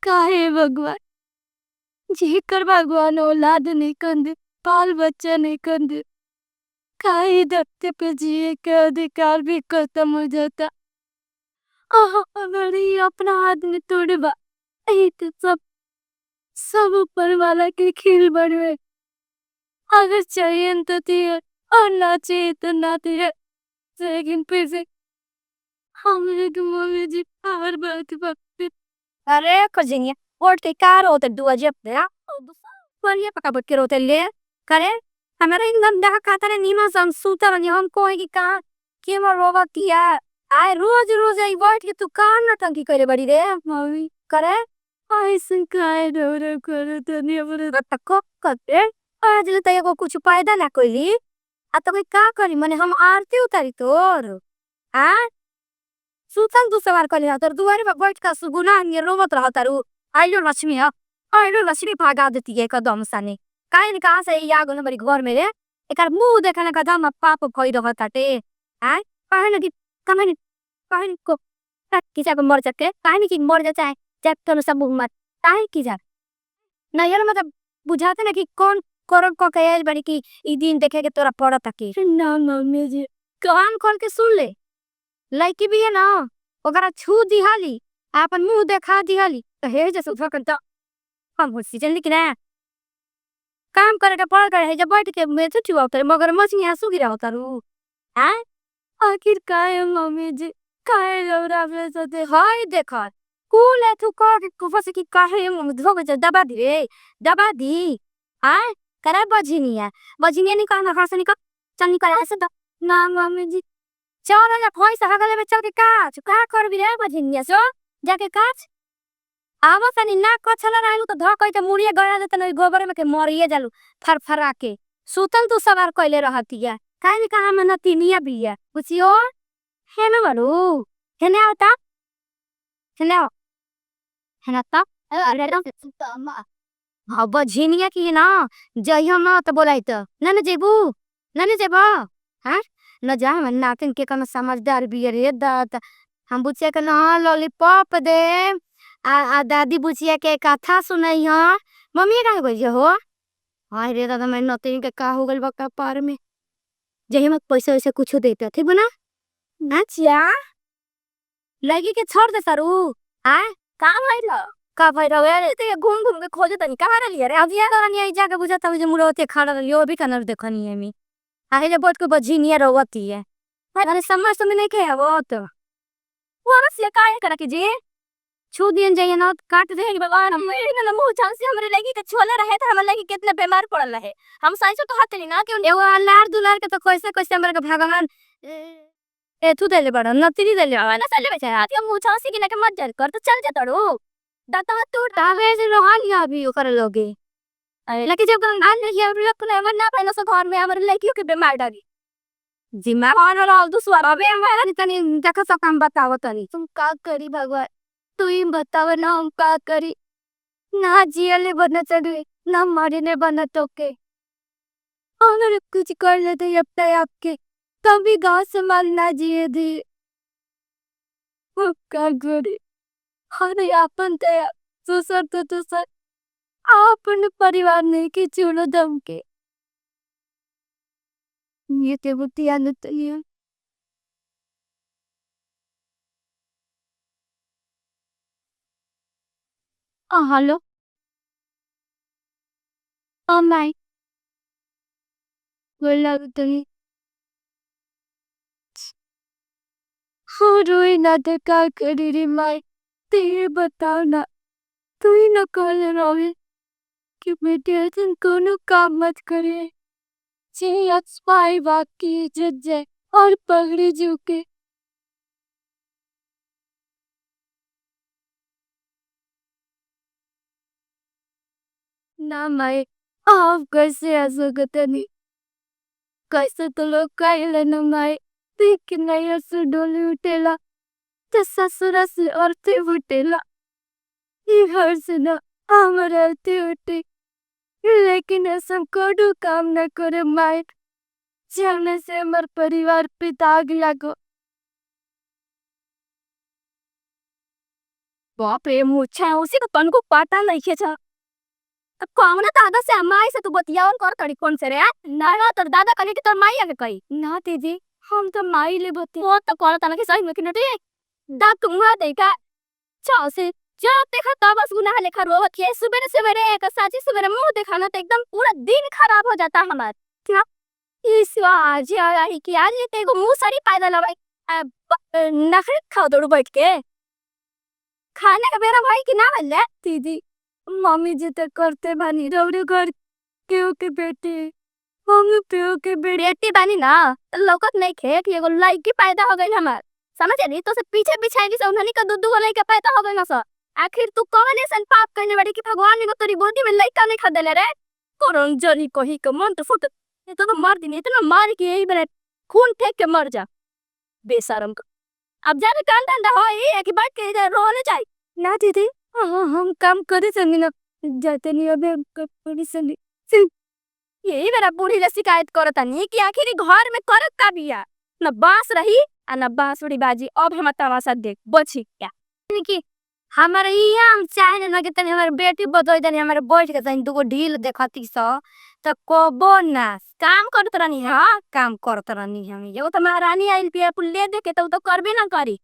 काहे भगवान जेकर भगवान औलाद नहीं कंद बाल बच्चा नहीं कंद काहे धरती पे जिए के अधिकार भी खत्म हो जाता। अगर ये अपना आदमी तोड़बा यही तो सब सब ऊपर वाला के खेल बनवे। अगर चाहिए तो दिए और ना चाहिए तो ना दिए। लेकिन फिर से हमरे मम्मी जी हर बात वक्त अरे कजिंग और ते कार होते दुआ जब ना पर ये पका बट के रोते ले करे हमारा एकदम दहा खाता ने नीमा सम सूता बनी हम कोई की का के मर रोवा किया आए रोज रोज आई बैठ के तू कार ना टंकी करे बड़ी रे मम्मी करे ऐसे काहे डोरा करो तनी पर तको करते आज ले तय को कुछ फायदा ना कोई आ तो कोई का करी माने हम आरती उतारी तोर आ सुतल तू सवार कर लिया तर दुआरे पर बैठ का सुगुना ये रोवत रहा तारू आइलो लक्ष्मी भागा देती है कदम साने काहे ने कहां से या गन बड़ी घर में रे एकर मुंह देखने का दम पाप भई रहा ताटे आ काहे ने कि काहे ने को किसा को मर जाके काहे ने कि मर जा चाहे जब तो सब मत काहे की जा ना यार मतलब बुझाते ना कि कौन करम को कहे बड़ी की ई दिन देखे के तोरा पड़त की ना मम्मी जी कान खोल के सुन ले लड़की भी है ना ओकरा छू दिहाली आपन मुंह देखा दिहाली तो हे जैसे भकन त हम हो सीजन लेकिन काम करे के पड़ गए है जब बैठ के मैं छुट्टी होता मगर मछली आंसू गिरा होता रू हैं आखिर काहे मम्मी जी काहे डोरा में सोते हाय देखा कूल है तू को के कुफस की काहे हम धोगे जा दबा दी रे दबा दी हैं करे बजिनिया नहीं कहना खास नहीं का चल निकल ऐसे तो ना मम्मी जी चल ना पैसा हगले में चल के काच का करबी रे बजिनिया सो जाके काच आवा सनी ना कछला रहलु तो धकई त मुड़िए गड़ा देत न गोबर में के मरिए जालू फरफरा के सुतल तू सवार कइले रहतिया काहे कहां में नतिनिया बिया पुछियो हे न बड़ू हेने आवता हेने आओ हेने ता अरे रे हब झिनिया की ना जइयो ना त बोलाई त न जेबू न जेबा हां न जा मन नातिन के कम समझदार बिया रे दात हम बुचिया के ना लॉलीपॉप दे आ दादी बुचिया के कथा सुनाई हां मम्मी का गई हो हाय रे दादा मैं नतिन के का हो गइल बा पार में जही मत पैसा वैसे कुछ देता ठीक बना नाचिया लगी के छोड़ दे सरू आ का भइल रे ते घूम घूम के खोजे तनी कहां रही रे अब ये करनी आई जाके बुझाता जे मुरोते खड़ा लियो भी कनर देखनी है मी आहे जे बोट के बझिनिया रोवती है अरे समझ तो नहीं के वो तो वो रसिया काहे करा के जी छू दियन जाइए ना काट दे कि भगवान हम ना मुंह चांस से हमरे लगी के छोले रहे त हमरे लगी कितने बीमार पड़ल रहे हम साइंस तो हाथ नहीं ना कि एगो अल्लाह दुलार के तो कैसे कैसे हमरे के भगवान ए तू देले बड़ा नतीरी देले ना चले बेचारा हम मुंह चांस की ना के मत जर कर तो चल जा तड़ो दाता तू दावे से रोहानिया भी ओकर लोगे लगे जब गंगाल नहीं है लोग ने ना पहले से घर में हमरे लड़कियों के बीमार डाली जिम्मा और वाला दूसरा अबे हमारा तनी देखो सब काम बताओ तनी तुम का करी भगवान तू ही बताव ना हम का करी ना जियले बना चढ़े ना मरने बना टोके अगर कुछ कर लेते अब तक आपके कभी गाँव संभाल ना जिए दे का करे अरे आपन तया दूसर तो दूसर आपन परिवार नहीं के चुनो दम के ये ते बुतिया न तया हेलो माय बोला तनी हो रोई ना ते का करी रे माय तेरे बताओ ना तू ही न कल रहे कि बेटे ऐसन कोनो काम मत करे जे अक्सपाई बाकी इज्जत जाए और पगड़ी झुके ना माए आप कैसे ऐसा कतनी कैसे तो लोग कहले न माए देख के नहीं ऐसे डोली उठेला तो ससुरा से औरते उठेला ये घर से ना हमारे औरते उठे लेकिन ऐसा कोडू काम न करे माए जाने से हमार परिवार पे दाग लगो बाप रे मुच्छा उसी को तन को पता नहीं खे छ कौन दादा से माई से तू बतियावन कर तड़ी कौन से रे ना ना तोर दादा कहे कि तोर माई आके कही ना दीदी हम तो माई ले बती वो तो कर तना के सही में कि नटी दा तुंगा देखा चाव से जब देखा तब बस गुनाह लेखा रोवत है सुबह सवेरे एक साजी सवेरे मुंह दिखाना तो एकदम पूरा दिन खराब हो जाता हमारा क्या ईश्वर आज आई कि आज ते को मुंह सरी पैदा लवाई नखरे खाओ दौड़ बैठ के खाने का मेरा भाई कि ना ले दीदी मम्मी जी तो करते बानी रौरे घर केहू के बेटी मम्मी पेओ के बेटी बानी ना लौकत नहीं खे कि एगो लड़की पैदा हो गई हमार समझ रही तो से पीछे बिछाई से उन्होंने का दूध वाला लड़का पैदा हो गई ना सर आखिर तू कौन ऐसा पाप करने वाली कि भगवान ने तेरी गोदी में लड़का नहीं खा देले रे कोरोन जनी कही के मन तो फुट ये तो मर दिन इतना मार के यही बने खून फेंक के मर जा बेशरम का अब जाने कान धंधा हो ये कि बैठ के इधर रोने जाए ना दीदी हम काम करे संगी ना जाते नहीं अबे पूरी संगी यही मेरा बूढ़ी ले शिकायत करता नहीं कि आखिर घर में करत का बिया न बांस रही आ न बांसुरी बाजी अब हम तमाशा देख बची क्या कि हमारे हम चाहे न कि तनी हमारे बेटी बदोई तनी हमारे बैठ के तनी दुगो ढील देखती स त कोबो ना काम करत रहनी हां काम करत रहनी हम ये तो महारानी आइल पिया ले दे के तो करबे ना करी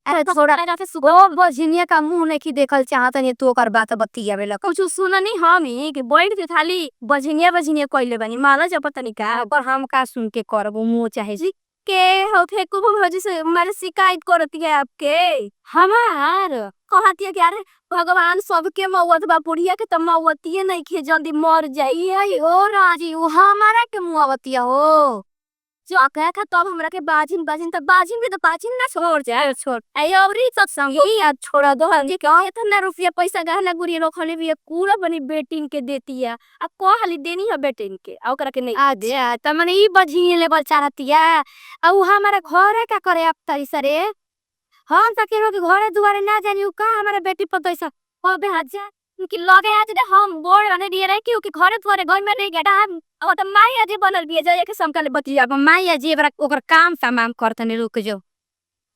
अरे थोड़ा जाके सुबह बजनिया का मुंह नहीं की देखल चाहत नहीं तू ओकर बात बतियावे ला कुछ सुननी हम ही कि बैठ के खाली बजनिया कइले बानी माला जब पता नहीं का पर हम का सुन के करबो मुंह चाहे जी के हो फेकू भौजी से हमारे शिकायत करती है आपके हमार कहती है कि अरे भगवान सबके मौत बा बुढ़िया के तो मौतिए नहीं खे जल्दी मर जाई हो राजी वो हमारा के मुआवतिया हो जो कहा था तब हमरा के बाजिन तो बाजिन भी तो बाजिन ना छोड़ जाए छोड़ आई औरी सत्संग ही याद छोड़ा दो हम क्या इतना रुपया पैसा गहना गुरी रखले भी पूरा बनी बेटिन के देती है आ को हाली देनी है बेटिन के आ ओकरा के नहीं आ दे त माने ई बझिए लेवल चाहतिया आ उ हमारा घर का करे अब तरी सरे हम त के घरे दुआरे ना जानी उ का हमारा बेटी पतैसा हो बे हाजा कि लगे आज दे हम बोल बने दिए रे कि घरे दुआरे घर में नहीं गेटा हम और त माई जी बनल बिया जाए के समकले बतिया माई जी ओकर काम तमाम करतने रुक जो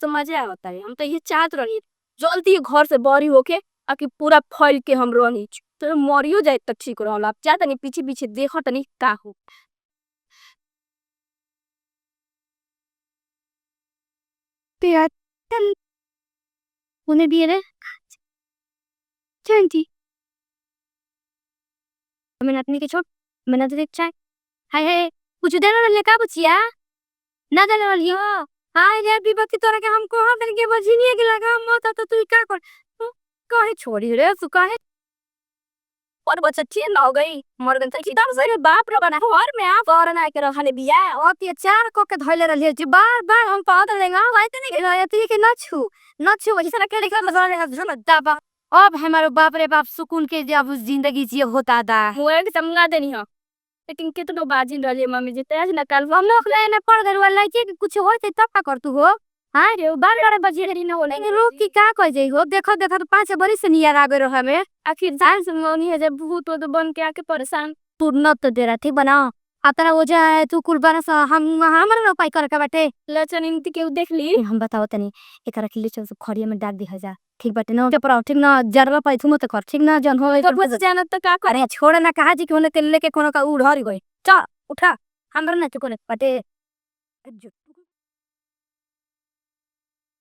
तो मजा आवता है हम तो ये चाहत रही जल्दी घर से बड़ी होके आ कि पूरा फैल के हम रही तो मरियो जाए त ठीक रहल आप जा तनी पीछे पीछे देखो तनी का हो पिया तन उन्हें भी रे चंटी मैंने अपनी के छोड़ मैंने तो देख चाहे हाय हाय कुछ देर ले का बचिया ना देने वाली हो हाय यार विभक्ति तोरा के हमको हम के बजिनिए के लगा मत तो तू क्या कर काहे छोड़ी रे तू काहे और बच्चा ठीक ना हो गई मर गई की तब से बाप रे बना घर में आ और ना के रखले बिया और ते चार को के धइले रहले जी बार बार हम पाद लेंगा भाई तने के गया ते के न छू वजह से के लिखा मजा ने दबा अब हमारे बाप रे बाप सुकून के जब जिंदगी जिए होता दा वो एक समझा देनी हो लेकिन कितनो बाजिन रहले मम्मी जी तेज न कल हम लोग लेने पड़ गए वाला कि कुछ होते तब का कर तू हो हां रे बार बार बजे रे न होले रुक की का कह जाई हो देखो देखो तो 5 बरिस से नियर आगे रहो हमें आखिर जान सुनोनी है जब भूत तो बन के आके परेशान तू न तो दे रहा थी बना आता हो जाए तू कुर्बान सा हम हमारा उपाय कर के बाटे लचन इनती के देख ली हम बताओ तनी एकरा के लिए चल खड़िया में डाल दी हजार ठीक बाटे न के पर ठीक न जरवा पैथु मत कर ठीक न जन हो तो बस जाना तो का करे छोड़ ना कहा जी कि होने के लेके कोनो का उड़ हरी गई चल उठा हमरा ना तो कोने बाटे